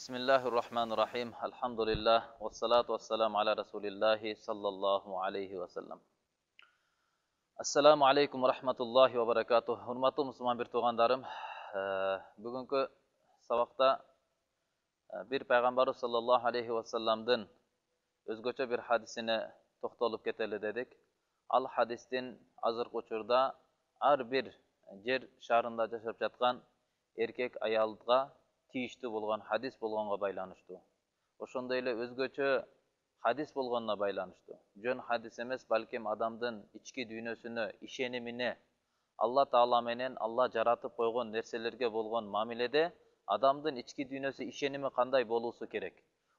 Bismillahirrahmanirrahim. Elhamdülillah. Ve salatu ve selamu ala Resulillahi sallallahu aleyhi ve sellem. Assalamu alaikum ve rahmatullahi ve berekatuh. Hurmatlı Müslüman bir tuğandarım. Bugünkü sabakta bir Peygamber sallallahu aleyhi ve sellem'den özgöçe bir hadisine toxtolup keteli dedik. Al hadistin azır uçurda ar bir jer şarında yaşap жатқан erkek ayalga тийиштүү болгон hadis болгонго байланыштуу. Ошондой эле өзгөчө hadis болгонуна байланыштуу. Жөн hadis эмес, балким адамдын ички дүйнөсүнө, ишенимине, Алла Таала менен Алла жаратып койгон нерселерге болгон мамиледе адамдын ички дүйнөсү, ишеними кандай болуусу керек.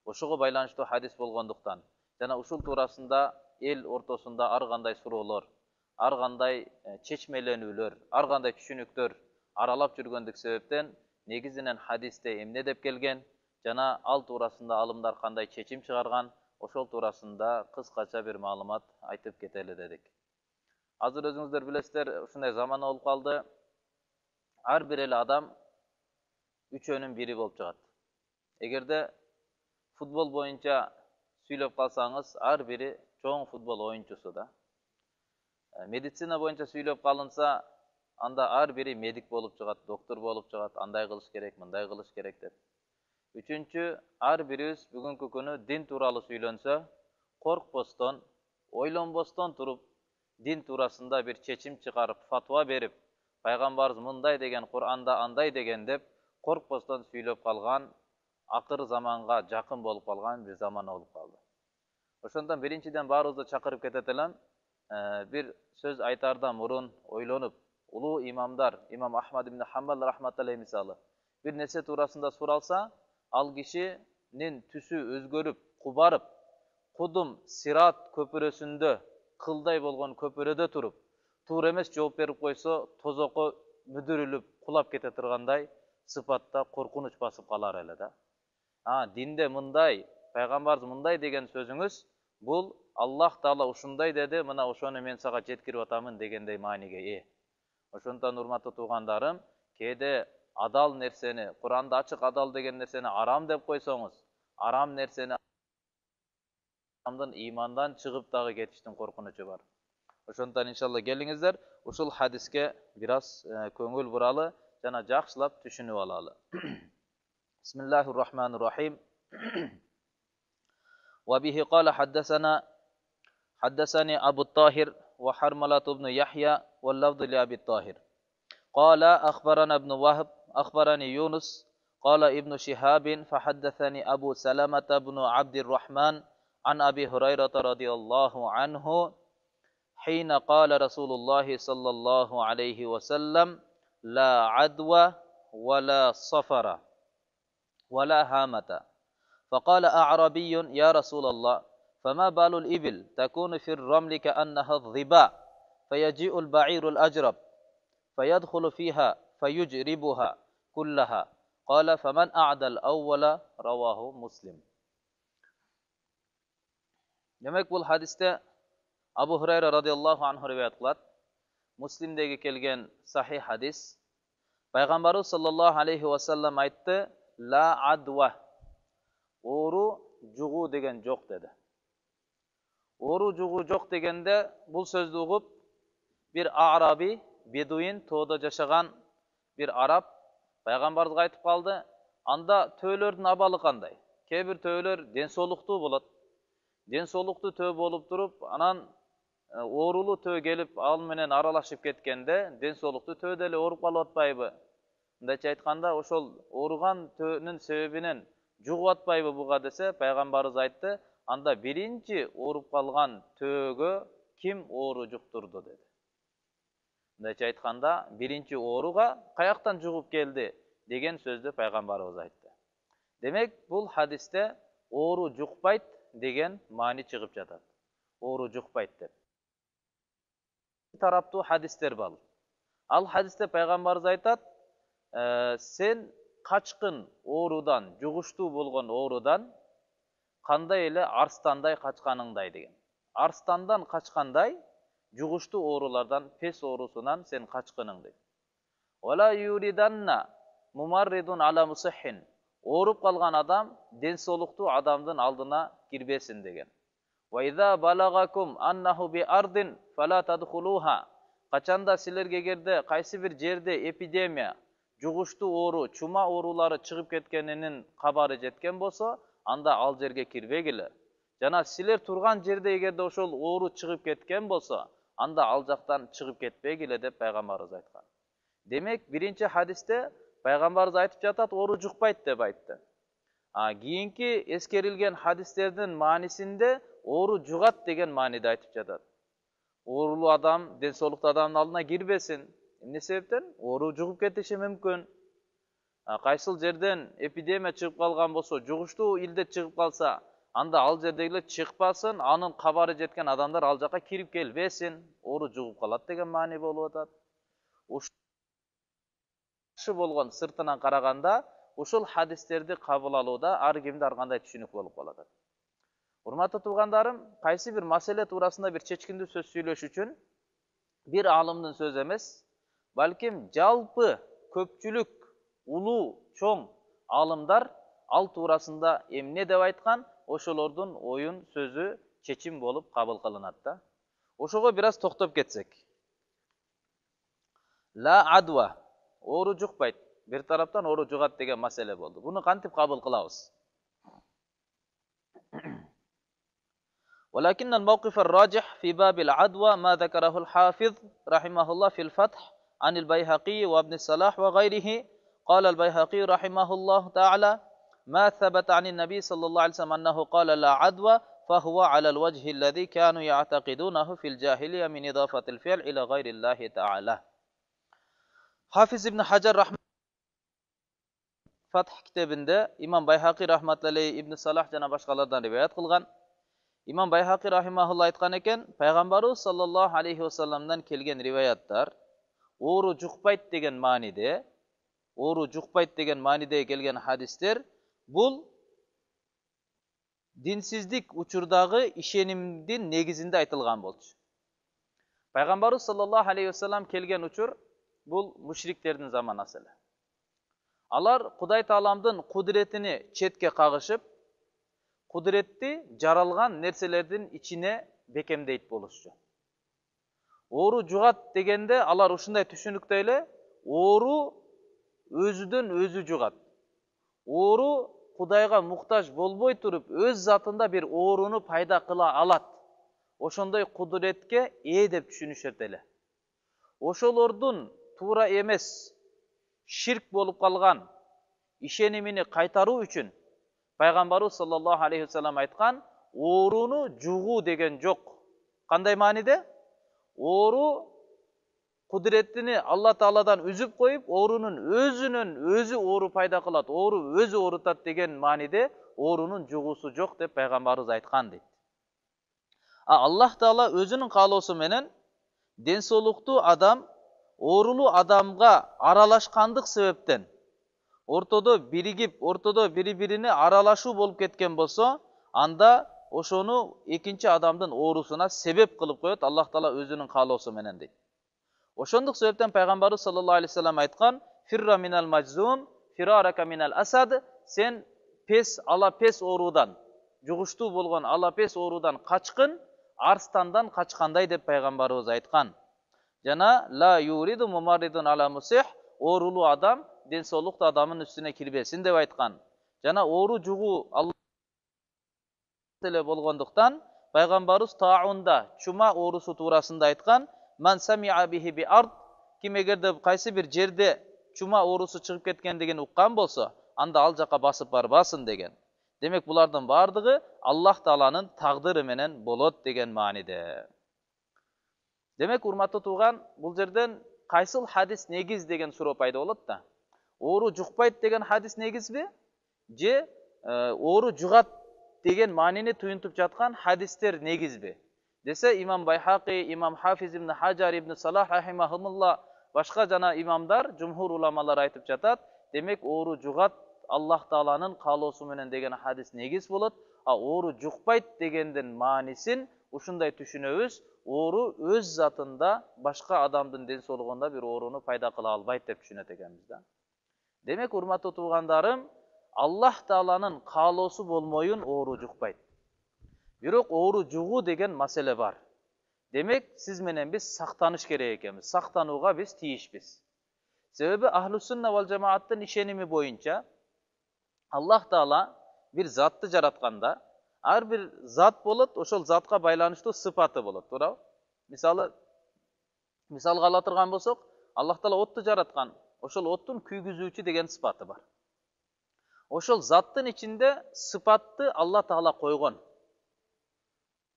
Ошого байланыштуу hadis болгондуктан жана ушул туурасында эл ортосунда ар кандай суроолор, ар кандай чечмеленүүлөр, ар кандай түшүнүктөр аралап жүргөндүк себептен негизинен hadiste эмне деп келген, жана ал туурасында алымдар кандай чечим чыгарган, ошол туурасында кыскача бир маалымат айтып кетели дедик. Азыр өзүңүздөр билесиздер, ушундай заман болуп калды. Ар бир эле адам үчөөнүн бири болуп чыгат. Эгерде футбол боюнча сүйлөп калсаңыз, ар бири чоң футбол оюнчусу да. Медицина боюнча сүйлөп калынса, анда ар бири медик болуп чыгат, доктор болуп чыгат, андай кылыш керек, мындай кылыш керек деп. Үчүнчү, ар бирибиз бүгүнкү күнү дин тууралуу сүйлөнсө, коркпостон, ойлонбостон туруп, дин туурасында бир чечим чыгарып, фатва берип, пайгамбарыбыз мындай деген, Кур'анда андай деген деп, коркпостон сүйлөп калган, акыр заманга жакын болуп калган бир заман болуп калды. Ошондон биринчиден баарыбызды чакырып кетет элем, бир сөз айтардан мурун ойлонуп, улуу имамдар, имам Ахмад ибн Хамбал рахматаллахи мисалы, бир нерсе туурасында суралса, ал кишинин түсү өзгөрүп, кубарып, кудум сират көпүрөсүндө, кылдай болгон көпүрөдө туруп, туура эмес жооп берип койсо, тозокко мүдүрүлүп, кулап кете тургандай сыпатта коркунуч басып калар эле да. Динде мындай, пайгамбарыбыз мындай деген сөзүңүз, бул Аллах Таала ушундай деди, мына ошону мен сага жеткирип атамын дегендей мааниге ээ. Ошондон урматтуу туугандарым, кээде адал нерсени, Кур'анда ачык адал деген нерсени арам деп койсоңуз, арам нерсени адамдын имандан чыгып дагы кетиштин коркунучу бар. Ошондон иншалла келиңиздер, ушул хадиске бир аз көңүл буралы жана жакшылап түшүнүп алалы. Бисмиллахир-рахманир-рахим. Wa bihi qala حدثني أبو الطاهر وحرملة بن يحيى واللفظ لأبي الطاهر قال أخبرنا ابن وهب أخبرني يونس قال ابن شهاب فحدثني أبو سلمة بن عبد الرحمن عن أبي هريرة رضي الله عنه حين قال رسول الله صلى الله عليه وسلم لا عدوى ولا صفر ولا هامة فقال أعربي يا رسول الله فما بال الإبل تكون في الرمل كأنها الظباء فيجيء البعير الأجرب فيدخل فيها فيجربها كلها قال فمن أعدى الأول رواه مسلم. Demek bu hadiste Abu Hurayra radıyallahu anh rivayet kılat. Muslim'deki kelgen sahih hadis. Peygamberimiz sallallahu aleyhi ve sellem aytты, la adwa. Oru jugu degen jok dedi. Oru jugu jok degende bul sözdü ugup bir Arabi, Beduin, toğda yaşagan bir Arap Peygamberimiz aytıp kaldı. Anda töölөрдүн abalı kanday. Kebir töölөр densoluktu bolat. Densoluktu tö bolup durup, anan oorulu tö gelip al menen aralaşıp ketkende densoluktu tödeli orup kalıp atpayбы. Мындайча айтканда, ошол ооруган төөнүн себебинен жугуп атпайбы буга десе, Пайгамбарыбыз айтты, анда биринчи ооруп калган төөгө ким оору жуктурду деди. Мындайча айтканда, биринчи ооруга каяктан жугуп келди деген сөздү Пайгамбарыбыз айтты. Демек, бул хадисте оору жукпайт деген маани чыгып жатат. Оору жукпайт деп. Тараптуу хадистер бар. Ал хадисте Пайгамбарыбыз айтат, sen качкын оорудан, жугуштуу болгон оорудан кандай эле арстандай качканыңдай деген. Арстандан качкандай, жугуштуу оорулардан, пес оорусунан сен качкының дейт. Вала юриданна мумарридун ала мусаххин. ооруп калган адам ден соолуктуу адамдын алдына кирбесин деген. Wa idza balagakum annahu bi ardin fala tadkhuluha. Качанда силерге эгерде кайсы бир жерде эпидемия, жугуштуу оору, чума оорулары чыгып кеткенинин кабары жеткен болсо, анда ал жерге кирбегиле. Жана силер турган жерде эгерде ошол оору чыгып кеткен болсо, анда ал жактан чыгып кетпегиле деп пайгамбарыбыз айткан. Демек, биринчи хадисте пайгамбарыбыз айтып жатат, оору жукпайт деп айтты. Кийинки эскерилген хадистердин маанисинде оору жугат деген мааниде айтып жатат. Оорулуу адам ден соолуктуу адамдын алдына кирбесин. Эмне себептен? Оору жугуп кетиши мүмкүн. Кайсыл жерден эпидемия чыгып калган болсо, жугуштуу илдет чыгып калса, анда ал жердегилер чыкпасын, анын кабары жеткен адамдар ал жака кирип келбесин. Оору жугуп калат деген маани болуп атат. Ушул болгон сыртынан караганда, ушул хадистерди кабыл алууда ар кимде ар кандай түшүнүк болуп калат. Урматтуу туугандарым, кайсы бир маселе туурасында бир чечкиндүү сөз сүйлөш үчүн бир алымдын сөзү эмес, балким жалпы көпчүлүк улуу чоң алымдар ал туурасында эмне деп айткан, ошолордун оюн сөзү чечим болуп кабыл кылынат да. Ошого бир аз токтоп кетсек. La adwa, оору жукпайт. Бир тараптан оору жугат деген маселе болду. Буну кантип кабыл кылабыз? ولكن الموقف الراجح في باب العدوى ما ذكره الحافظ رحمه الله في الفتح عن البيهقي وابن الصلاح وغيره. قال البيهقي رحمه الله تعالى: ما ثبت عن النبي صلى الله عليه وسلم أنه قال لا عدوى فهو على الوجه الذي كانوا يعتقدونه في الجاهلية من إضافة الفعل إلى غير الله تعالى. Hafiz ibn Hajar rahmet Fath kitabında İmam Bayhaqi rahmetullahi ibn Salah jana başkalardan rivayet kılgan. İmam Bayhaqi rahimahullah aytkan eken, Peygamberimiz sallallahu aleyhi ve sellem'den kelgen rivayatlar oğru jukpayt degen manide kelgen hadisler bul dinsizlik uçurdağı işenimdin negizinde aytılgan boldu. Peygamberimiz sallallahu aleyhi ve sellem kelgen uçur bul müşriklerin zamanası. Alar Kuday Taalamdın kudretini çetke kagışıp kudretli jaralgan nerselerden içine bekemdeyt boluşçu. Oğru jugat degende alar uşunday түшүнүктөйлө, oğru özüdön özü jugat. Oğru Kudayga muhtaç bolboy turup öz zatında bir oğrunu payda kıla alat. Oşondoy kudretke dep түшүнүшөт эле. Oşolordun tuura emes, şirk bolup kalgan işenimini kaytarуу üçün Peygamberimiz sallallahu aleyhi ve sellem aytkan, oğrunu juğu degen jok. Kanday manide? Oğru kudretini Allah Taala'dan üzüp koyup, oğrunun özü oğru payda kılat, oğru özü oğrutat degen manide, oğrunun juğusu jok dep Peygamberimiz aytkan deydi. Allah Taala özünün kaloosu menen den soolуктуу adam oğrulu adamga aralaşkandık sebepten ortada birigip, ortada biri-birini aralaşуу bolup ketken bolsa, anda oşonu ekinci adamdın oğrusuna sebep kılıp koyot Allah Taala özünün kaloosu menen deydi. Oşonduk sebepten Peygamberimiz sallallahu aleyhi ve sellem aytkan, firra minal majzum, firaraka minal asad, sen ala pes oğrudan, juğuştuu bolgon ala pes oğrudan kaçkın, arstandan kaçkanday dep Peygamberimiz aytkan. Jana la yuridu mumarridun ala musih, oğrulu adam den sooluktu adamın üstüne kirbesin dep aytkan. Jana oğru juğu Allah tele bolgonduktan Peygamberimiz taunda çuma oğrusu tuurasında aytkan, man sami'a bihi bi ard, kim egerde kaysı bir jerde çuma oğrusu çıkıp ketkendigini ukkan bolsa, anda al jaka basıp barbasın degen. Demek bulardan bardığı Allah Taala'nın taqdiri menen bolot degen manide. Demek urmatlı tuğan, bul жерден kaysıl hadis negiz degen suroo payda bolot da. Oğru jukpayt degen hadis negiz bi? Je oğru jugat degen manini tuyuntup jatkan hadisler negiz bi? Dese İmam Bayhaqi, İmam Hafiz ibn Hajar ibn Salah rahimahumullah başka jana imamlar, cumhur ulamalar aytıp jatat. Demek oğru jugat Allah Taala'nın kaloosu menen degen hadis negiz bolot. Oğru jukpayt degenden manisin uşunday түшүнөбүz. Oğru öz zatında başka adamdın den soolugunda bir oğrunu payda kıla albayt dep түшүнөт ekенбиz da. Demek urmatlı tuğandarım, Allah Taala'nın kaaloosu bolmoyun oorу жукпайт. Бирок оору жугуу деген маселе бар. Демек, сиз менен биз сактаныш керек экенбиз. Сактанууга биз тийишпиз. Себеби Ахлус-сунна вал жамааттын ишеними боюнча Аллах Таала бир затты жаратканда, ар бир зат болот, ошол затка байланыштуу сыпаты болот, туурабы? Мисалга ала турган болсок, Аллах Таала отту жараткан, ошол оттун күйгүзүүчү деген сыпаты бар. Ошол заттын ичинде сыпатты Аллах Таала койгон.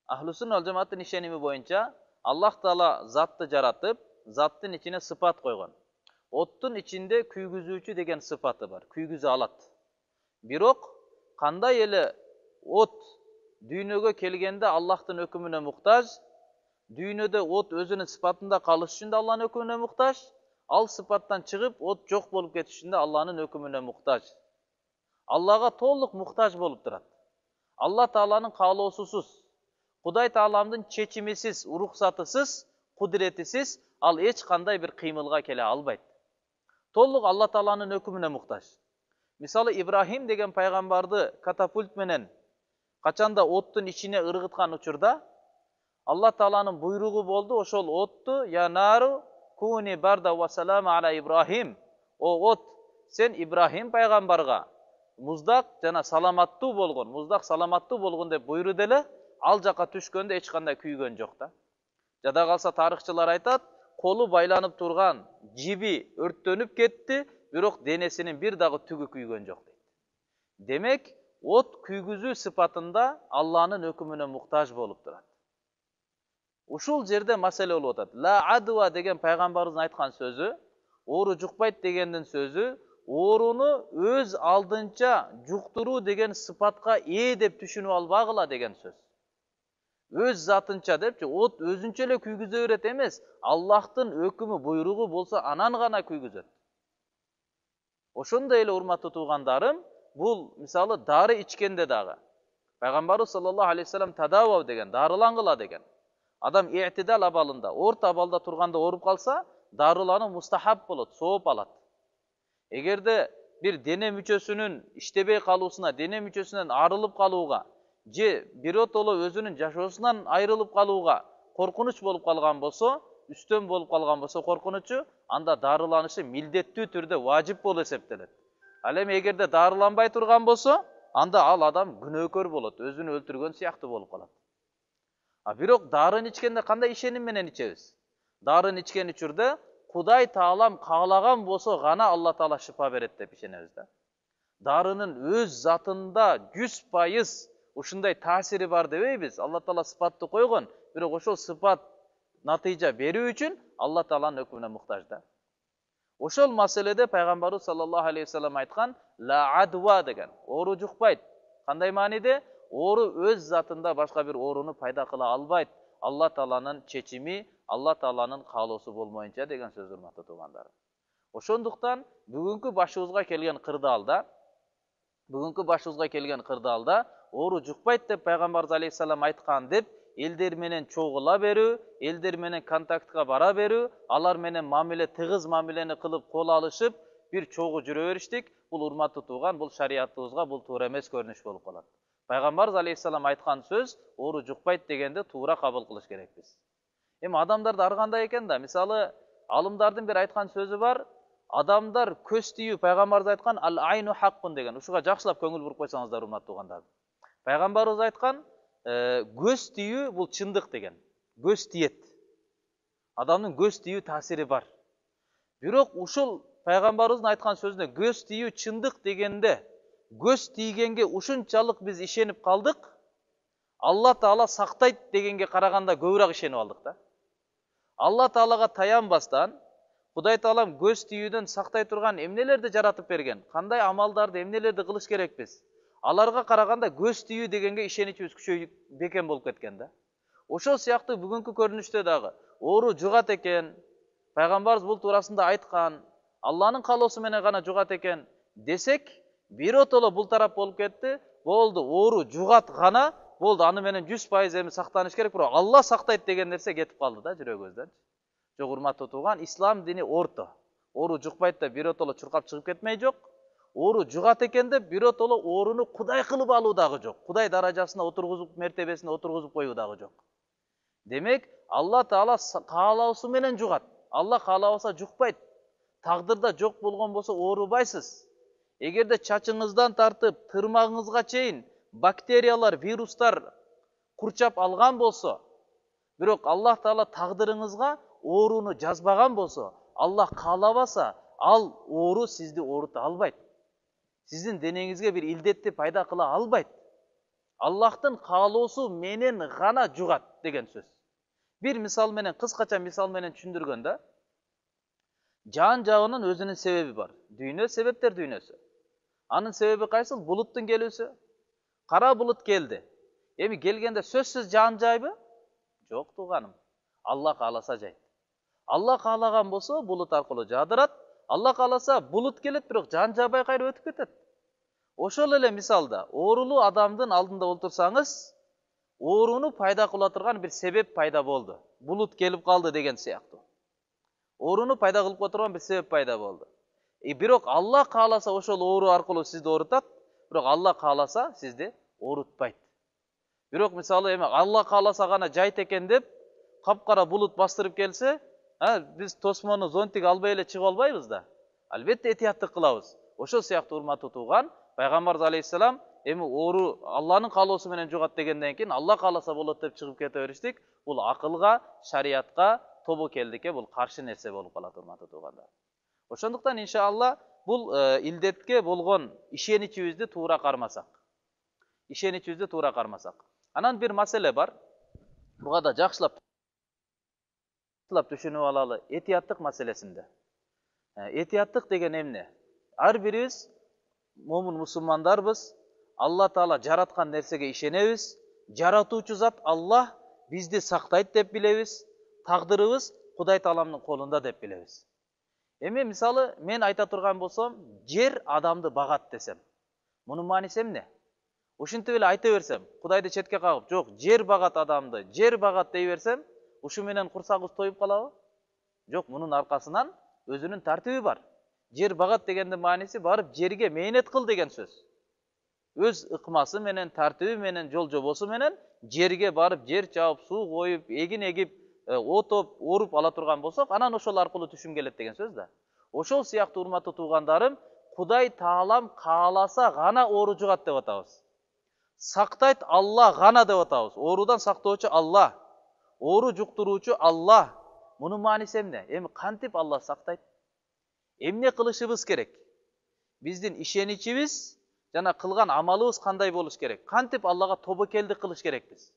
Ахлус-сунна вал жамааттын ишеними боюнча Аллах Таала затты жаратып, заттын ичине сыпат койгон. Оттун ичинде күйгүзүүчү деген сыпаты бар, күйгүзө алат. Бирок кандай эле от дүйнөгө келгенде Аллахтын өкүмүнө муктаж, дүйнөдө от өзүнүн сыпатында калыш үчүн да Аллахтын өкүмүнө муктаж, ал сыпаттан чыгып от жок болуп кетиш үчүн да Аллахтын өкүмүнө муктаж. Аллага толук муктаж болуп турат. Алла Тааланын каалоосусуз, Кудай Тааламдын чечимисиз, уруксатысыз, кудретисиз ал эч кандай бир кыймылга келе албайт. Толук Алла Тааланын өкүмүнө муктаж. Мисалы Ибрахим деген пайгамбарды катапульт менен качанда оттун ичине ыргыткан учурда Алла Тааланын буйругу болду, ошол отту я нару куни барда ва салама ала Ибрахим. О от, сен Ибрахим пайгамбарга муздак жана саламаттуу болгон деп буйруду эле, ал жака түшкөндө эч кандай күйгөн жок да. Жада калса тарыхчылар айтат, колу байланып турган жиби өрттөнүп кетти, бирок денесинин бир дагы түгү күйгөн жок дейт. Демек, от күйгүзүү сыпатында Алланын өкүмүнө муктаж болуп турат. Ушул жерде маселе болуп атат. Ла адва деген пайгамбарыбыздын айткан сөзү, оору жукпайт дегендин сөзү, ооруну өз алдынча жуктуруу деген сыпатка ээ деп түшүнүп албагыла деген сөз. Өз затынча депчи, от өзүнчө эле күйгүзө берет эмес, Аллахтын өкүмү, буйругу болсо анан гана күйгүзөт. Ошондой эле урматтуу туугандарым, бул мисалы дары ичкенде дагы. Пайгамбарыбыз саллаллаху алейхи вассалам тадавав деген, дарылангыла деген. Адам иътидал абалында, орта абалда турганда ооруп калса, дарылануу мустахаб болот, сооп алат. Эгерде бир дене мүчөсүнүн иштебей калуусуна, дене мүчөсүнөн арылып калууга, же биротоло өзүнүн жашоосунан айрылып калууга коркунуч болуп калган болсо, үстөн болуп калган болсо коркунучу, анда дарыланышы милдеттүү түрдө важип болуп эсептелет. Ал эми эгерде дарыланбай турган болсо, анда ал адам күнөөкөр болот, өзүн өлтүргөн сыяктуу болуп калат. Бирок дарын ичкенде кандай ишеним менен ичебиз? Дарын ичкен учурда Кудай Таалам каалаган болсо гана Алла Таала шифа берет деп ишенебиз да. Дарынын өз затында 100% ушундай таасири бар дебейбиз. Алла Таала сыпатты койгон, бирок ошол сыпат натыйжа берүү үчүн Алла Тааланын өкүмүнө муктаж да. Ошол маселеде пайгамбарыбыз саллаллаху алейхи вассалам айткан ла адва деген, оору жукпайт. Кандай мааниде? Оору өз затында башка бир ооруну пайда кыла албайт. Алла Тааланын чечими, Алла Тааланын каалоосу болмоюнча деген сөз, урматтуу туугандарым. Ошондуктан бүгүнкү башыбызга келген кырдаалда, оору жукпайт деп пайгамбарыбыз алейхиссалам айткан деп элдер менен чогула берүү, элдер менен контактка бара берүү, алар менен мамиле, тыгыз мамилени кылып кол алышып, бир чогуу жүрө бериштик. Бул урматтуу тууган, бул шариятыбызга бул туура эмес көрүнүш болуп калат. Пайгамбарыбыз алейхиссалам айткан сөз оору жукпайт дегенде туура кабыл кылыш керекпиз. Эми адамдарда ар кандай экен да, мисалы алымдардын бир айткан сөзү бар, адамдар көз тийүү, пайгамбарыбыз айткан ал айну хаккун деген. Ушуга жакшылап көңүл буруп койсоңуздар, урматтуу туугандар. Пайгамбарыбыз айткан көз тийүү бул чындык деген. Көз тиет. Адамдын көз тийүү таасири бар. Бирок ушул пайгамбарыбыздын айткан сөзүнө көз тийүү чындык дегенде, көз тийгенге ушунчалык биз ишенип калдык, Алла Таала сактайт дегенге караганда көбүрөөк ишенип алдык да. Алла Таалага таянбастан, Кудай Таалам көз тийүүдөн сактай турган эмнелерди жаратып берген, кандай амалдарды, эмнелерди кылыш керекпиз. Аларга караганда көз тийүү дегенге ишеничибиз күчөйүп бекем болуп кеткен да. Ошол сыяктуу бүгүнкү көрүнүштө дагы оору жугат экен, пайгамбарыбыз бул туурасында айткан, Алланын каалоосу менен гана жугат экен десек, биротоло бул тарап болуп кетти. Болду, оору жугат гана, болду, аны менен 100% эми сактаныш керек, бирок Алла сактайт деген нерсе кетип калды да жүрөгүбүздөн. Жок, урматтуу тууган, ислам дини орто. Оору жукпайт деп биротоло чуркап чыгып кетмей жок. Оору жугат экен деп биротоло ооруну Кудай кылып алуу дагы жок. Кудай даражасына отургузуп, мертебесине отургузуп коюу дагы жок. Демек, Алла Таала каалоосу менен жугат. Алла каалабаса жукпайт. Тагдырда жок болгон болсо оорубайсыз. Эгерде чачыңыздан тартып, тырмагыңызга чейин бактериялар, вирустар курчап алган болсо, бирок Аллах Таала тагдырыңызга ооруну жазбаган болсо, Аллах каалабаса, ал оору сизди оорута албайт. Сиздин денеңизге бир илдетти пайда кыла албайт. Аллахтын каалоосу менен гана жугат деген сөз. Бир мисал менен, кыскача мисал менен түшүндүргөндө, жан жагынын өзүнүн себеби бар. Дүйнө себептер дүйнөсү. Анын себеби кайсыл? Булуттун келүүсү. Кара булут келди. Эми келгенде сөзсүз жан жайбы? Жок тууганым. Алла кааласа жайт. Алла каалаган болсо булут аркылуу жаадырат. Алла кааласа булут келет, бирок жан жабай кайра өтүп кетет. Ошол эле мисалда, оорулуу адамдын алдында олтурсаңыз, ооруну пайда кыла турган бир себеп пайда болду. Булут келип калды деген сыяктуу. Ооруну пайда кылып турган бир себеп пайда болду. Бирок Алла кааласа ошол оору аркылуу сизди оорутат, бирок Алла кааласа сизди оорутпайт. Бирок мисалы эми Алла кааласа гана жайт экен деп, капкара булут бастырып келсе, биз тосмону, зонтик албай эле чыга албайбыз да. Албетте этияттык кылабыз. Ошол сыяктуу урматтуу тууган, Пайгамбарыбыз алейхиссалам эми оору Алланын каалоосу менен жугат дегенден кийин Алла кааласа болот деп чыгып кете бериштик. Бул акылга, шариатка, тобокелдикке бул каршы нерсе болуп калат, урматтуу туугандар. Ошондуктан иншалла бул илдетке болгон ишеничибизди туура кармасак. Ишеничибизди туура кармасак. Анан бир маселе бар. Буга да жакшылап түшүнүп алалы, этияттык маселесинде. Этияттык деген эмне? Ар бирибиз момун мусулмандарбыз. Алла Таала жараткан нерсеге ишенебиз. Жаратуучу зат Аллах бизди сактайт деп билебиз. Тагдырыбыз Кудай Тааламдын колунда деп билебиз. Эми мисалы мен айта турган болсом, жер адамды багат десем, мунун мааниси эмне? Ушинтип эле айта берсем, Кудайды четке кагып, жок, жер багат адамды, жер багат дей берсем, ушу менен курсагыбыз тоюп калабы? Жок, мунун аркасынан өзүнүн тартиби бар. Жер багат дегендин мааниси барып жерге мээнет кыл деген сөз. Өз ыкмасы менен, тартиби менен, жол жобосу менен жерге барып жер чабып, суу коюп, эгин эгип, отоп, оруп ала турган болсок, анан ошол аркылуу түшүм келет деген сөз да. Ошол сыяктуу урматтуу туугандарым, Кудай Таалам кааласа гана оору жугат деп атабыз. Сактайт Алла гана деп атабыз. Оорудан сактоочу Алла, оору жуктуруучу Алла. Мунун мааниси эмне? Эми кантип Алла сактайт? Эмне кылышыбыз керек? Биздин ишеничибиз жана кылган амалыбыз кандай болуш керек? Кантип Аллага тобокелдик кылыш керекпиз?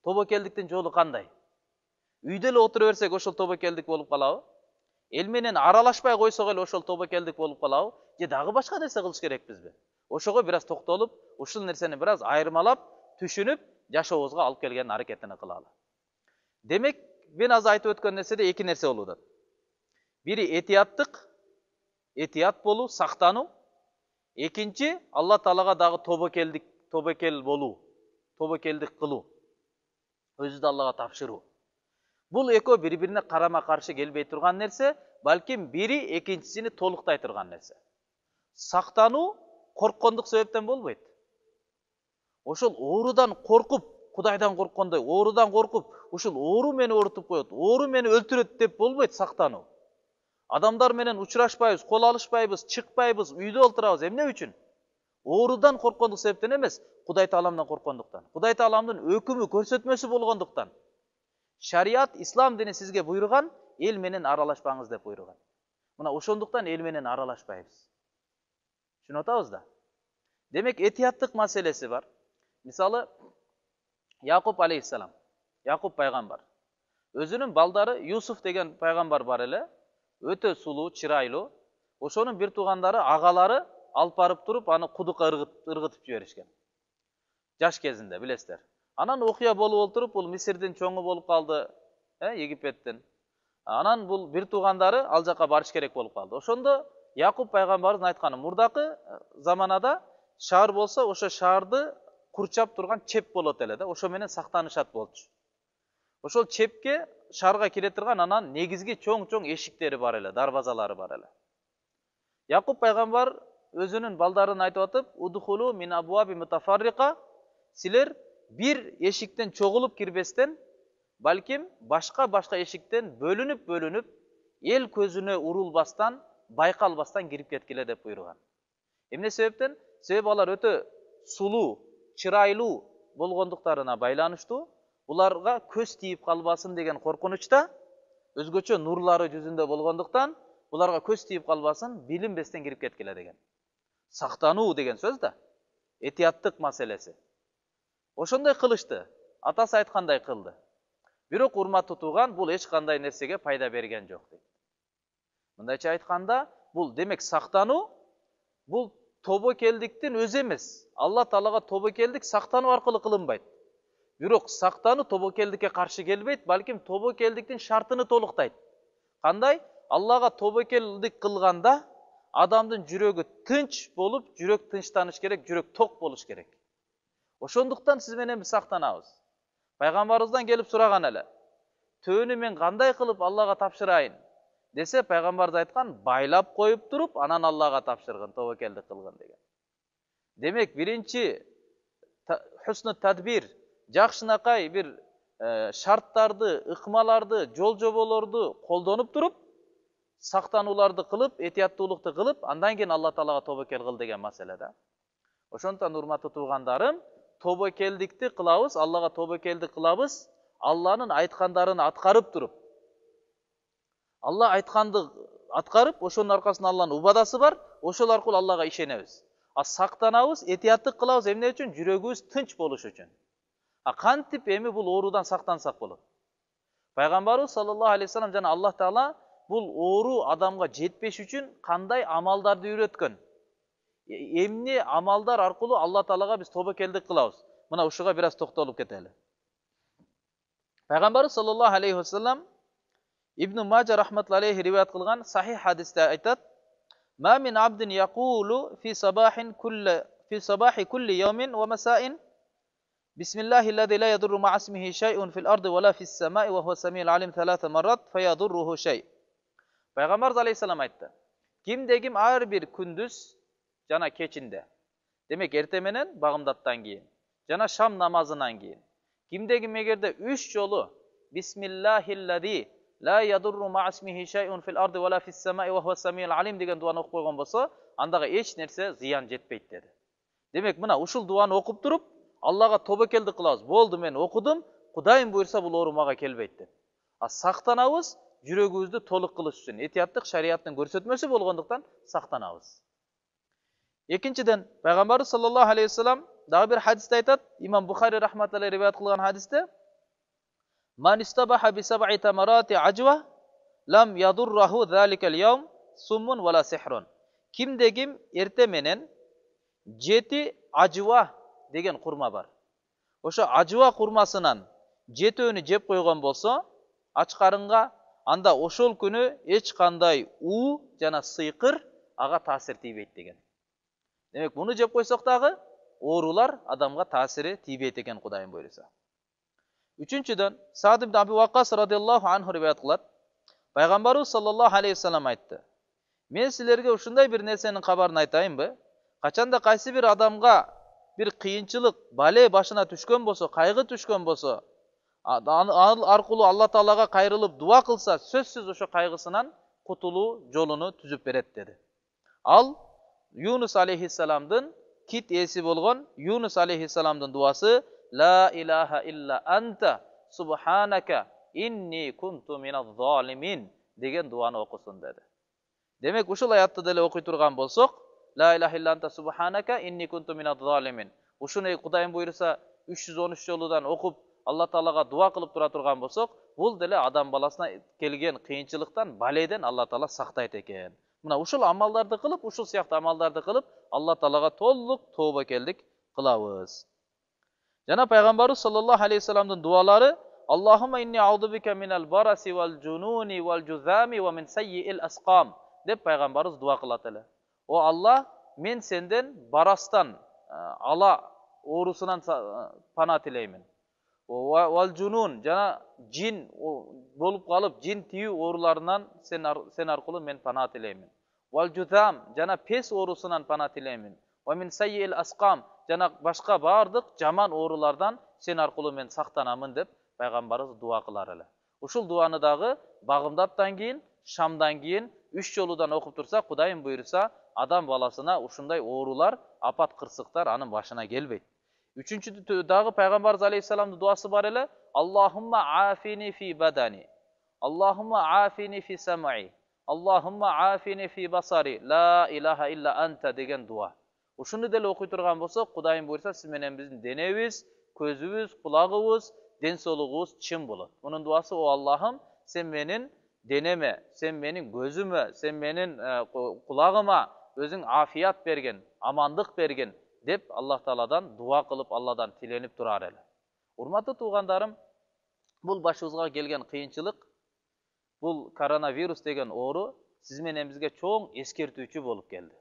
Тобокелдиктин жолу кандай? Үйдө эле отура берсек ошол тобокелдик болуп калабы? Эл менен аралашпай койсок эле ошол тобокелдик болуп калабы? Же дагы башка нерсе кылыш керекпизби? Ошого бир аз токтолуп, ушул нерсени бир аз айырмалап, түшүнүп, жашообузга алып келген аракетини кылалы. Демек, мен азыр айтып өткөн нерседе эки нерсе болуп атат. Бири этияттык, этият болуу, сактануу. Экинчи, Алла Таалага дагы тобокел болуу, тобокелдик кылуу. Өзүдү Аллага тапшыруу. Бул экөө бири-бирине карама-каршы келбей турган нерсе, балким бири экинчисини толуктай турган нерсе. Сактануу корккондук себептен болбойт. Ошол оорудан коркуп, Кудайдан корккондой, оорудан коркуп, ушул оору мени оорутуп коет, оору мени өлтүрөт деп болбойт сактануу. Адамдар менен учурашпайбыз, кол алышпайбыз, чыкпайбыз, үйдө олтурабыз. Эмне үчүн? Оорудан корккондук себептен эмес, Кудай Тааламдан корккондуктан. Кудай Тааламдын өкүмү, көрсөтмөсү болгондуктан. Шариат, ислам дини сизге буйруган, эл менен аралашпаңыз деп буйруган. Мына ошондуктан эл менен аралашпайбыз. Түшүнүп атабыз да? Демек, этияттык маселеси бар. Мисалы, Якуб алейхиссалам, Якуб пайгамбар. Өзүнүн балдары Юсуф деген пайгамбар бар эле, өтө сулуу, чырайлуу. Ошонун бир туугандары, агалары алып барып туруп, аны кудукка ыргытып жиберишкен. Жаш кезинде, билесиздер. Анан окуя болуп олтуруп, бул Мисирдин чоңу болуп калды, Египеттин. Анан бул бир туугандары ал жака барыш керек болуп калды. Ошондо Якуб пайгамбардын айтканы, мурдакы заманада шаар болсо, ошо шаарды курчап турган чеп болот эле да, ошо менен сактанышат болчу. Ошол чепке шаарга кире турган анан негизги чоң-чоң эшиктери бар эле, дарбазалары бар эле. Якуб пайгамбар өзünün baldarın айтып atıp, udhulu min abwabi mutafarriqa, sizler bir eşikten çoğulup girbesten, balkim başka eşikten bölünüp, el közüne urulbastan, baykalbastan girip ketkile dep buyurgan. Emne sebepten? Sebep alar öte sulu, çıraylı болгондуктарына байланыштуу. Bularga көз тийип калбасын деген коркунучта, өзгөчө нурлары жүзүндө болгондуктан, bularga көз тийип калбасын, билинбестен кирип кеткиле деген. Сактануу деген сөз да, этияттык маселеси. Ошондой кылышты, атасы айткандай кылды. Бирок урмат тутууган бул эч кандай нерсеге пайда берген жок дейт. Мындайча айтканда, бул демек сактануу, бул тобокелдиктин өзү эмес. Алла Таалага тобокелдик сактануу аркылуу кылынбайт. Бирок сактануу тобокелдикке каршы келбейт, балким тобокелдиктин шартыны толуктайт. Кандай? Аллага тобокелдик кылганда адамдын жүрөгү тынч болуп, жүрөк тынчтаныш керек, жүрөк ток болуш керек. Ошондуктан сиз менен биз сактанабыз. Пайгамбарыбыздан келип сураган эле. Төөнү мен кандай кылып Аллага тапшырайын? Десе, пайгамбарыбыз айткан, байлап коюп туруп, анан Аллага тапшыргын, тобокелдик кылгын деген. Демек, биринчи хуснут тадбир, жакшынакай бир шарттарды, ыкмаларды, жол жоболорду колдонуп туруп, сактанууларды кылып, этияттуулукту кылып, андан кийин Алла Таалага тобокел кыл деген маселе да. Ошондуктан урматтуу туугандарым, тобокелдикти кылабыз, Аллага тобокелдик кылабыз, Алланын айткандарын аткарып туруп. Алла айтканды аткарып, ошонун аркасында Алланын убадасы бар, ошол аркылуу Аллага ишенебиз. Сактанабыз, этияттык кылабыз эмне үчүн? Жүрөгүбүз тынч болуш үчүн. Кантип эми бул оорудан сактансак болот? Пайгамбарыбыз саллаллаху алейхи ва саллям жана Аллах Таала бул оору адамга жетпеш үчүн кандай амалдарды үйрөткөн? Эмне амалдар аркылуу Алла Таалага биз тобокелдик кылабыз? Мына ушуга бир аз токтолуп кетели. Пайгамбарыбыз саллаллаху алейхи ва саллям Ибн Маджа рахматуллахи алейхи риваят кылган сахих хадисте айтат: "Ма мин абдин якулу фи сабахи кулли яумин ва масаин Бисмиллахиллади ла ядурру ма асмихи шай'ун фил арди ва ла фис самаи ва хуа самиул алим талата маррат фаядурруху шай." Пайгамбарыбыз алейхиссалам айтты: Кимде-ким ар бир күндүз жана кечинде, демек эрте менен багымдаттан кийин жана шам намазынан кийин, кимде-ким эгерде 3 жолу Бисмиллахиллади ла ядурру ма асмихи шай'ун фил арди ва ла фис самаи ва хуа самиул алим деген дуаны окуп койгон болсо, андага эч нерсе зыян жетпейт деди. Демек мына ушул дуаны окуп туруп, Аллага тобокелдик кылабыз. Болду, мен окудум, Кудайым буйрса бул оору мага келбейт деп. Сактанабыз, жүрөгүбүздү толук кылыш үчүн. Этияттык шариаттын көрсөтмөсү болгондуктан сактанабыз. Экинчиден, Пайгамбарыбыз саллаллаху алейхи ва саллям дагы бир хадисте айтат, Имам Бухари рахматуллахи риваят кылган хадисте: "Ман истабаха би саб'i тамарати ажва лам ядурраху заликал яум суммун вала сихрун." Кимде-ким эрте менен 7 ажва деген курма бар. Ошо ажва курмасынан 7өөнү жеп койгон болсо, ач карынга, анда ошол күнү эч кандай уу жана сыйкыр ага таасир тийбейт деген. Демек, буну жеп койсок дагы оорулар адамга таасири тийбейт экен, Кудайым буйрса. Үчүнчүдөн, Саад ибн Аби Ваккас радиаллаху анху риваят кылат. Пайгамбарыбыз саллаллаху алейхи ва саллям айтты: "Мен силерге ушундай бир нерсенин кабарын айтайынбы? Качанда кайсы бир адамга bir kıyınçılık, bale başına düşkön bolsa, kaygı düşkön bolsa, arkulu Allah Taala'ga kayrılıp dua kılsa, sözsüz oşo kaygısından kutulu jolunu tüzüp beret dedi. Al, Yunus aleyhisselamdın, kit esi bolgon, Yunus aleyhisselamdın duası, La ilahe illa anta, subhanaka, inni kuntu minaz zalimin, degen duanı okusun dedi. Demek uşul ayatты dele okuy turgan bolsok, La ilahe illa anta subhanaka inni kuntu minaz zalimin. Ушуну Кудайым буйрса 313 жолудан окуп Алла Таалага дуа кылып тура турган болсок, бул деле адам баласына келген кыйынчылыктан, баледен Алла Таала сактайт экен. Мына ушул амалдарды кылып, ушул сыяктуу амалдарды кылып, Алла Таалага толук тобокелдик кылабыз. Жана Пайгамбарыбыз саллаллаху алейхи ва салламдын дуалары: Аллахумма инни аузу бика минал бараси вал жунуни вал жузами ва мин саййил асқам деп Пайгамбарыбыз дуа кылат эле. О Алла, мен сенден барастан, ала оорусунан пана тилеймин. Вал жунун жана жин болуп калып, жин тию ооруларынан сен аркылуу мен пана тилеймин. Wal juzam jana pes oorusundan pana tilemin. Wa min sayyi'il asqam jana başka bardyk jaman oorulardan sen arkulu men saktanamın dep Peygamberimiz dua kılar ele. Uşul duany dagı bagımdaptan keyin, şamdan keyin 3 joludan okup tursa, Kudayım buyursa, adam balasına uşunday oorular, apat kırsıklar anın başına gelbeyt. Üçüncü dagı Peygamberimiz Aleyhisselam'ın duası var ele. Allahumma afini fi badani. Allahumma afini fi sam'i. Allahumma afini fi basari. La ilahe illa anta degen dua. Uşunu dele okuy turgan bolsa, Kudayım buyursa, siz menen bizdin denebиz, közübüz, kulağыбыз, den soluğubuz çın bolat. Onun duası o Allah'ım sen menin deneme, sen menin gözüme, sen menin kulağıma özün afiyat bergen, amandık bergen dep Allah Taala'dan dua kılıp Allah'dan tilenip durar ele. Urmatlı tuğandarım, bul başımızga gelgen kıyınçılık, bul koronavirus degen oğru siz menen bizge çoğun eskertүүчү bolup geldi.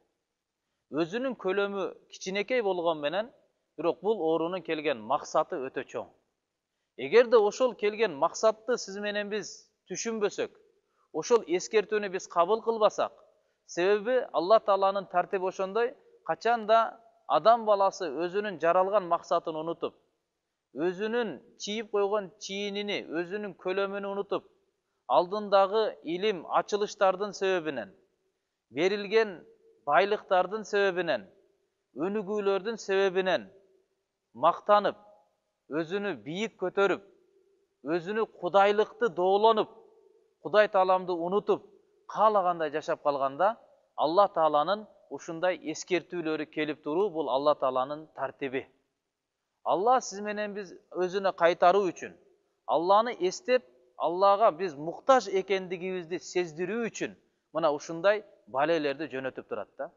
Özünün kölömü kiçinekey bolgon menen, birok bul oğrunun kelgen maksatı ötö çoğun. Egerde oşol kelgen maksatты siz menen biz түшүнбөсөк, oşol eskertүүnü biz kabul kılbasak, sebebi Allah Taala'nın tartibi oşondoy, kaçan da adam balası özünün jaralgan maksatını unutup, özünün çiğip koygan çiğinini, özünün kölömünü unutup, aldındağı ilim açılıştardın sebebinen, verilgen baylıktardın sebebinen, önügüylördün sebebinen maktanıp, özünü biyik kötörüp, özünü kudaylıkты doğulanıp, Kuday Taalamды unutup, kalaganda yaşap kalganda, Allah Taala'nın uşunday eskertүүлөрü kelip duruu, bul Allah Taala'nın tartibi. Allah siz menen biz özüne kaytarуу üçün, Allah'ını estep, Allah'a biz muhtaç ekendigibizdi sezdirүү üçün, mına uşunday balelерди jönötüp turat da.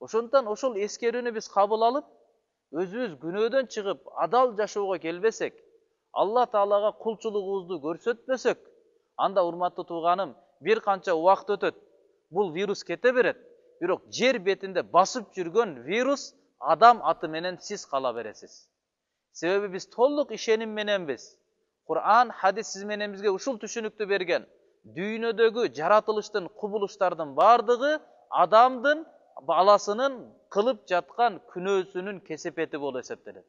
Oşondan oşol eskerүүnü biz kabul alıp, özümüz günөөдөн чыгып, adal жашоого келбесек, Allah Taala'ga kulçuluğubuzdu көрсөтпөсөк, anda urmatlı tuğanım bir kança vakt ötöt, bul virüs kete beret, birok jer betinde basıp жүрgön virüs adam atı menen siz kala beresiz. Sebebi biz tolluk işenim menen biz. Kur'an, hadis siz menen bizge uşul түшүнүктү bergen. Düýnödögü jaratılıştın, kubuluştardın bardığı adamdın balasının kılıp jatkan күнөөсүнүн kesepeti bol esepteler.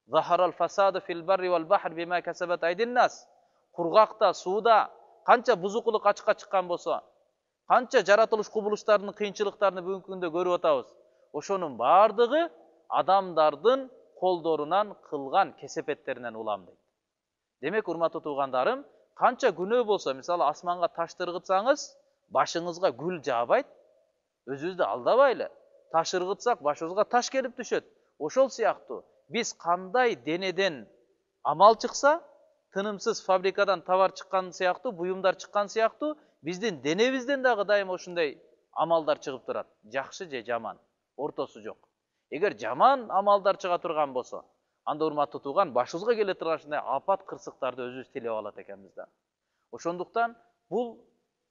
Zaharal fasadu fil barri wal bahr bima kasabat aydin nas. Kurgakta, suuda kança buzukuluk açıkka çıkkan bolsa, kança jaratılış kubuluşlarının kıyınçılıklarını bugünkü күндө görüp atabız. Oşonun bardığı adamdardın koldorunan kılgan kesepetterinden ulam deydi. Demek urmatlı tuğandarım, kança günөө bolsa, misалы asmanga taş tırgıtsanız, başыңызga gül жаабайт, özünüzді aldabайлы. Taş ыргытсак, başımızga taş kelip düşöt. Oşol siyahtı, biz kanday deneden amal çıksa, tınımsız fabrikadan tavar çıkkan siyahtı, buyumlar çıkkan siyahtı, bizdin denebizden dagı daim oşunday amaldar çıkıp durat. Jakşı je jaman, ortosu jok. Eger jaman amaldar çıga turgan bolsa, anda urmatlı tuğan başımızga kele turgan ушундай апат кырсыктарды өзүбүз тилеп алат экенбиз да. Ошондуктан бул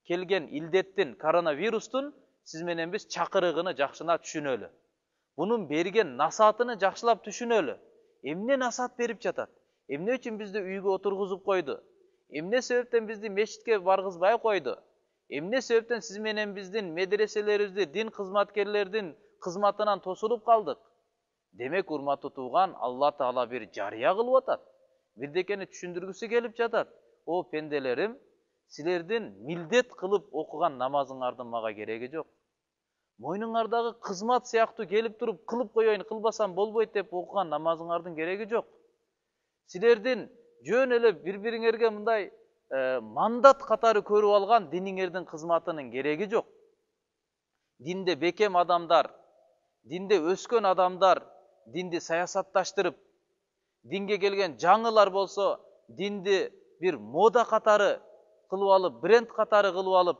келген илдеттин, коронавирустун siz menen biz çakırığını jakşına түшүнөлү. Bunun bergen nasatını jakşılap түшүнөлү. Emne nasat berip jatat? Emne üçün bizdi үйgө oturguzup koydu? Emne sebepten bizdi meşitke bargызбай koydu? Emne sebepten siz menen bizdin medreseleribizdi din kızmatkerlerinin kızmatынан tosulup kaldık? Demek urmatlı tuğan Allah Taala bir jariya kılıp atat. Birdekeni түшүндүргүсү kelip jatat. O pendelerim, silerdin mildet kılıp okugan namazыңардын maga кереги жок. Moynuңардағы kızmat siyahtı gelip durup kılıp koyayın, kılbasam bolboyt dep okugan namazыңардын кереги жок. Silerdin жөн эле bir-biriңерге мындай mandat katары көрүп алган диниңердин кызматынын кереги жок. Dinde bekem adamlar, dinde öskön adamlar, dindi sayasатташтырып, dinge gelgen жаңылар bolso, dindi bir moda katары kılıp alıp, brend katары kılıp alıp,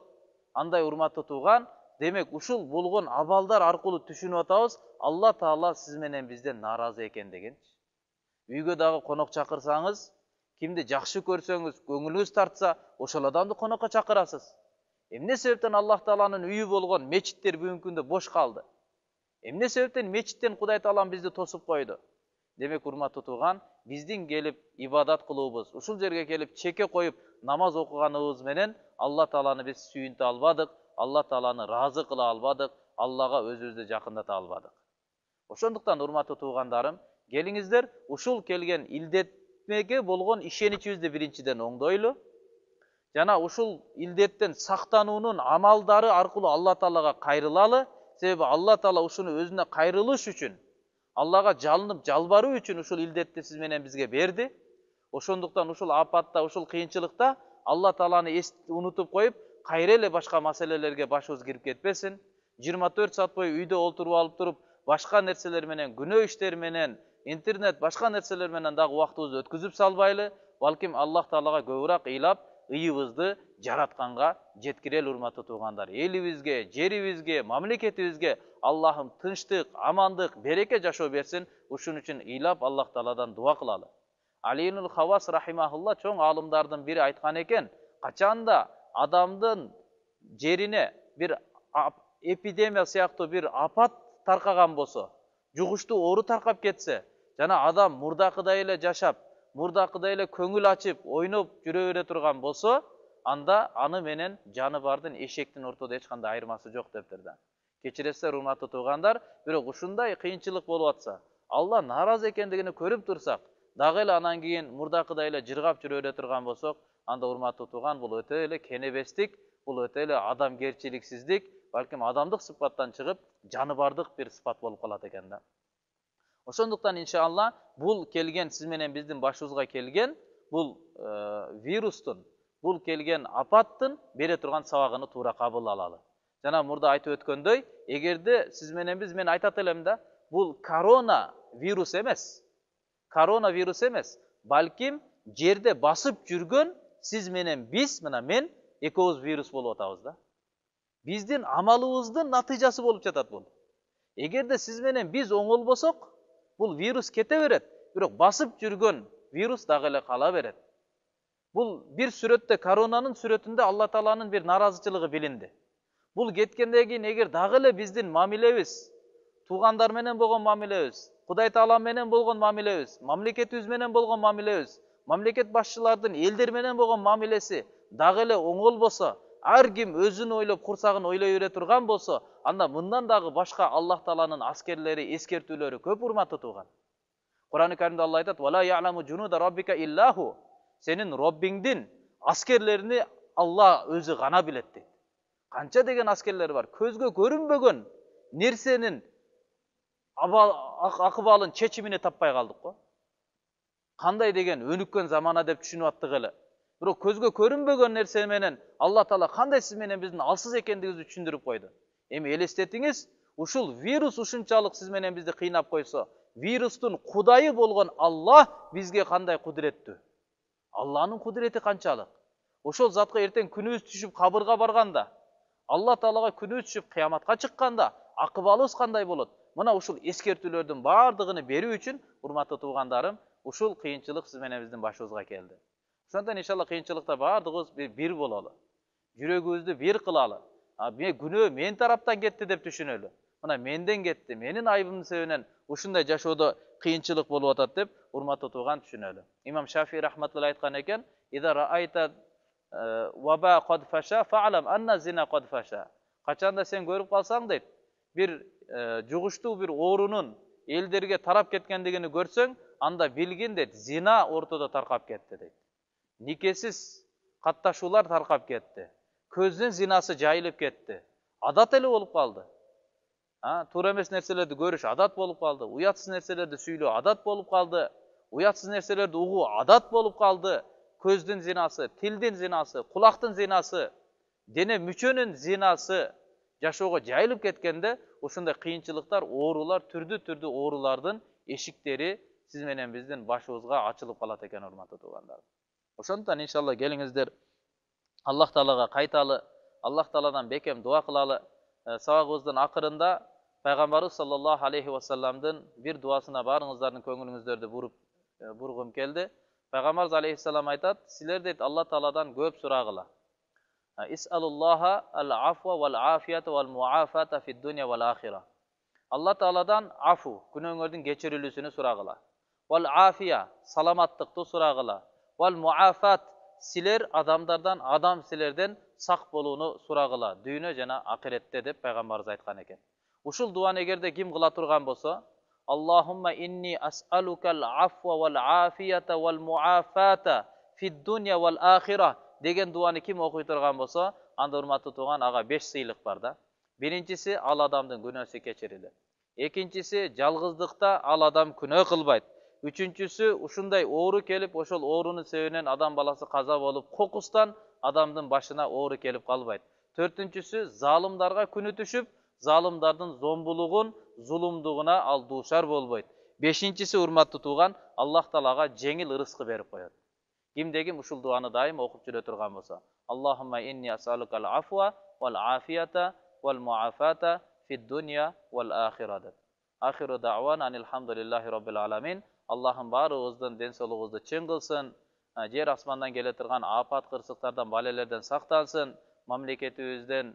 андай урматтуу туган, demek ушул болгон абалдар аркылуу түшүнүп атабыз, Allah Taala siz menen бизден наразы экен деген. Үйгө дагы конок чакырсаңыз, кимди жакшы көрсөңүз, көңүлүңүз тартса, ошол адамды конокко чакырасыз. Эмне себептен Allah Taala'nын үйү болгон мечиттер бүгүнкү күндө бош калды? Эмне себептен мечиттен Кудай Таалам бизди тосуп койду? Demek урматтуу туган, биздин келип ибадат кылуубуз, ушул жерге келип чеке коюп намаз окуганыбыз менен Allah Taala'ны биз сүйүнтө албадык. Allah Taalаны разы кыла албадык, Аллага өзүбүздү жакындата албадык. Ошондуктан урматтуу туугандарым, келиңиздер ушул келген илдетмеге болгон ишеничибизди биринчиден оңдойлу. Жана ушул илдеттен сактануунун амалдары аркылуу Алла Таалага кайрылалы. Себеби Алла Таала ушуну өзүнө кайрылыш үчүн, Аллага жалынып жалбаруу үчүн ушул илдетти сиз менен бизге берди. Ошондуктан ушул апатта, ушул кыйынчылыкта Алла Тааланы унутуп коюп, кайра эле башка маселелерге башыбыз кирип кетпесин. 24 саат бою үйдө отуруп алып туруп, башка нерселер менен, күнөө иштер менен, интернет, башка нерселер менен дагы убактыбызды өткүзүп салбайлы, балким Аллах Таалага көбүрөөк ыйлап, ыйыбызды жаратканга жеткирели урматтуу туугандар. Элибизге, жерибизге, мамлекетибизге Аллахым тынчтык, амандык, береке жашоо берсин. Ушун үчүн ыйлап Аллах Тааладан дуа кылалы. Алинул Хавас рахимахулла чоң алымдардын бири айткан экен, качанда адамдын жерине bir эпидемия сыяктуу bir апат таркаган болсо, жугуштуу оору таркап кетсе, жана адам мурдакыдай эле жашап, мурдакыдай эле көңүл ачып, ойноп жүрө бере турган болсо, анда аны менен жаны бардын эшектин ортодо эч кандай айырмасы жок дептир да. Кечиресиздер урматтуу туугандар, бирок ушундай кыйынчылык болуп атса, Алла наразы экендигини көрүп турсак, дагы эле анан кийин мурдакыдай эле жыргап жүрө бере турган болсок, анда урматтуу тууган, бул өтө эле кенебестик, бул өтө эле адамгерчиликсиздик, балким адамдык сыпаттан чыгып, жаныбардык бир сыпат болуп калат экен да. Ошондуктан иншалла бул келген сиз менен биздин башыбызга келген бул вирустун, бул келген апаттын бере турган сабагын туура кабыл алалы. Жана мурда айтып өткөндөй, эгерде сиз менен биз, мен айтат элем да, бул корона вирус эмес. Корона вирус эмес. Балким жерде басып жүргөн сиз менен биз, мына мен экөөбүз вирус болуп атабыз да. Биздин амалыбыздын натыйжасы болуп жатат бул. Эгерде сиз менен биз оңолбосок, бул вирус кете берет, бирок басып жүргөн вирус дагы эле кала берет. Бул бир сүрөттө, коронанын сүрөтүндө Алла Тааланын бир наразычылыгы билинди. Бул кеткенден кийин эгер дагы эле биздин мамилебиз, туугандар менен болгон мамилебиз, Кудай Таала менен болгон мамилебиз, мамлекетибиз менен болгон мамилебиз, мамлекет башчылардын элдер менен болгон мамилеси дагы эле оңолбосо, ар ким өзүн ойлоп, курсагын ойлой бере турган болсо, анда мындан дагы башка Аллах Тааланын аскерлери, эскертүүлөрү көп урматтуу тууган. Кур'ан-ы Каримде Алла айтат: "Ва ла я'ламу жунуда раббика иллаху". Сенин Роббиңдин аскерлерини Алла өзү гана билет дейт. Канча деген аскерлер бар. Көзгө көрүнбөгөн нерсенин акыбалын, чечимини таппай калдык го. Кандай деген өнүккөн замана деп түшүнүп аттык эле. Бирок көзгө көрүнбөгөн нерсе менен Алла Таала кандай сиз менен биздин алсыз экендигибизди түшүндүрүп койду. Эми элестетиңиз, ушул вирус ушунчалык сиз менен бизди кыйнап койсо, вирустун кудайы болгон Аллах бизге кандай кудуреттүү? Алланын кудурети канчалык? Ошол затка эртең күнүбүз түшүп кабырга барганда, Алла Таалага күнүбүз түшүп кыяматка чыкканда, акыбалыбыз кандай болот? Мына ушул эскертүүлөрдүн бардыгын берүү үчүн, урматтуу туугандарым, ушул кыйынчылык сиз менен биздин башыбызга келди. Ошондон иншалла кыйынчылыкта бардыгыбыз бир бололу. Жүрөгүбүздү бир кылалы. Күнөө мен тараптан кетти деп түшүнөлү. Мына менден кетти, менин айыбымдын себебинен ушундай жашоодо кыйынчылык болуп атат деп урматтуу тууган түшүнөлү. Имам Шафии рахматулла айткан экен: "Иза раайта ваба кад фаша фa'lam анна зина кад фаша". Качанда сен көрүп калсаң дейт, бир жугуштуу бир оорунун элдерге тарап кеткендигини көрсөң, анда билгин дейт, зина ортодо таркап кетти дейт. Никесиз катташуулар таркап кетти. Көздүн зинасы жайылып кетти. Адат эле болуп калды. Туура эмес нерселерди көрүш адат болуп калды. Уятсыз нерселерди сүйлөө адат болуп калды. Уятсыз нерселерди угуу адат болуп калды. Көздүн зинасы, тилдин зинасы, кулактын зинасы, дене мүчөнүн зинасы жашоого жайылып кеткенде, ушундай кыйынчылыктар, оорулар, түрдүү оорулардын эшиктери сиз менен биздин башыбызга ачылып калат экен, урматтуу туугандар. Ошондуктан иншалла келиңиздер Аллах Таалага кайталы, Аллах Тааладан бекем дуа кылалы. Сабагыбыздын акырында Пайгамбарыбыз саллаллаху алейхи ва салламдын бир дуасына баарыңыздардын көңүлүңүздөрдү бургум келди. Пайгамбарыбыз алейхиссалам айтат: "Силер дейт Алла Тааладан көп сурагыла. Ис'алуллаха ал-афва вал-афията вал-муафата фид дуnya вал-ахира". Алла Тааладан афу, күнөөңөрдүн кечирилүүсүнү сурагыла. Вал-афия, саламаттыкты сурагыла. Вал-муафат, силер адамдардан, адам силерден сак болууну сурагыла дүйнө жана акиретте деп пайгамбарыбыз айткан экен. Ушул дуаны эгерде ким кыла турган болсо, Аллахумма инни ас'алукал афва вал афията вал муафата фид дунья вал ахира деген дуаны ким окуй турган болсо, анда урматтуу тууган ага 5 сыйлык бар да. Биринчиси ал адамдын күнөөсү кечирилет. Экинчиси жалгыздыкта ал адам күнөө кылбайт. Үчүнчүсү ушундай оору келип, ошол оорунун себебинен адам баласы каза болуп, кокустан адамдын башына оору келип калбайт. Төртүнчүсү залымдарга күнү түшүп, залымдардын зомбулугун, зулумдугуна ал дуушар болбойт. Бешинчиси урматтуу тууган, Аллах Таалага жеңил ырыскы берип коет. Кимде ким ушул дуаны дайым окуп жүрө турган болсо, Аллахумма инни ас'алукал афва вал афията вал муафата фид дунья вал ахира деп. Ахиру да'вана анилхамдулиллахи роббил аламин. Аллахым баарыбыздын ден соолугубузду чың кылсын, жер асмандан келе турган апат кырсыктардан, балелерден сактансын, мамлекетибизден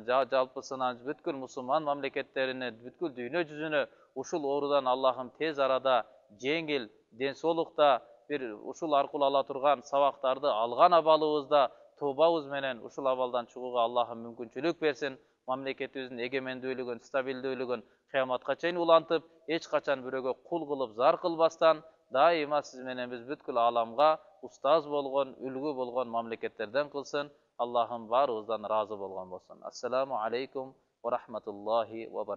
жалпысынан бүткүл мусулман мамлекеттерине, бүткүл дүйнө жүзүнө ушул оорудан Аллахым тез арада жеңил ден соолукта бир ушул аркылуу ала турган сабактарды алган абалыбызда тообабыз менен ушул абалдан чыгууга Аллахым мүмкүнчүлүк берсин. Мамлекетибиздин эгемендүүлүгүн, стабилдүүлүгүн кыяматка чейин улантып, эч качан бирөөгө кул кылып, зар кылбастан, дайыма сиз менен биз бүткүл ааламга устаз болгон, үлгү болгон мамлекеттерден кылсын. Аллахым баарыбыздан разы болгон болсун. Ассаламу алейкум ва рахматуллахи ва баракатух.